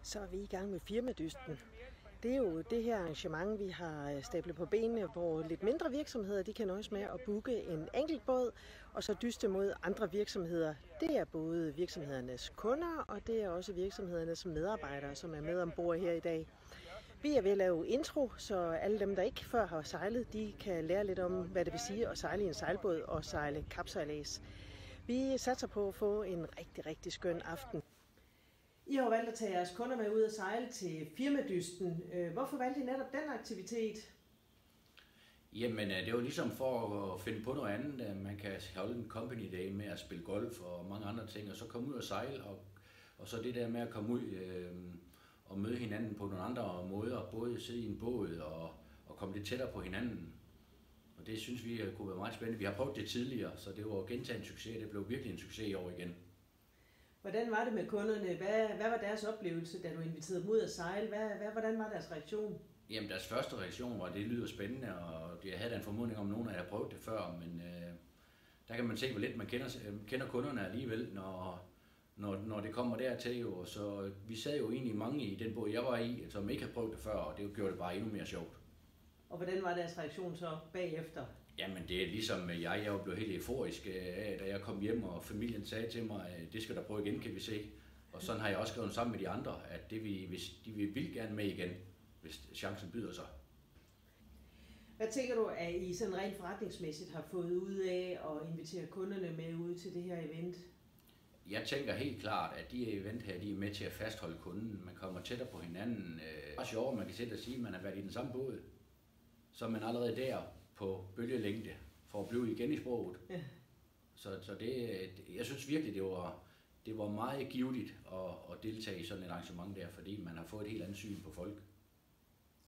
Så er vi i gang med firmadysten. Det er jo det her arrangement, vi har stablet på benene, hvor lidt mindre virksomheder de kan nøjes med at booke en enkelt båd, og så dyste mod andre virksomheder. Det er både virksomhedernes kunder, og det er også virksomhedernes medarbejdere, som er med ombord her i dag. Vi er ved at lave intro, så alle dem, der ikke før har sejlet, de kan lære lidt om, hvad det vil sige at sejle i en sejlbåd og sejle kapsejlads. Vi satser på at få en rigtig, rigtig skøn aften. I har valgt at tage jeres kunder med ud og sejle til firmadysten. Hvorfor valgte I netop den aktivitet? Jamen, det var ligesom for at finde på noget andet. Man kan holde en company day med at spille golf og mange andre ting, og så komme ud og sejle. Og så det der med at komme ud og møde hinanden på nogle andre måder. Både sidde i en båd og komme lidt tættere på hinanden. Og det synes vi kunne være meget spændende. Vi har prøvet det tidligere, så det var gentaget en succes. Det blev virkelig en succes i år igen. Hvordan var det med kunderne? Hvad var deres oplevelse, da du inviterede dem ud at sejle? Hvordan var deres reaktion? Jamen, deres første reaktion var, at det lyder spændende, og jeg havde da en formodning om, nogen af jer havde prøvet det før, men der kan man se, hvor lidt man kender kunderne alligevel, når det kommer dertil. Jo. Så vi sad jo egentlig mange i den båd, jeg var i, som ikke havde prøvet det før, og det gjorde det bare endnu mere sjovt. Og hvordan var deres reaktion så bagefter? Jamen, det er ligesom jeg var blevet helt euforisk af, da jeg kom hjem, og familien sagde til mig, at det skal der prøve igen, kan vi se. Og sådan har jeg også skrevet sammen med de andre, at de vil gerne med igen, hvis chancen byder sig. Hvad tænker du, at I sådan rent forretningsmæssigt har fået ud af at invitere kunderne med ud til det her event? Jeg tænker helt klart, at de event her, de er med til at fastholde kunden. Man kommer tættere på hinanden. Det er sjovt, man kan sætte og sige, at man har været i den samme båd. Så er man allerede der på bølgelængde for at blive igen i sproget. Ja. Så det, jeg synes virkelig, det var meget givetigt at deltage i sådan et arrangement der, fordi man har fået et helt andet syn på folk.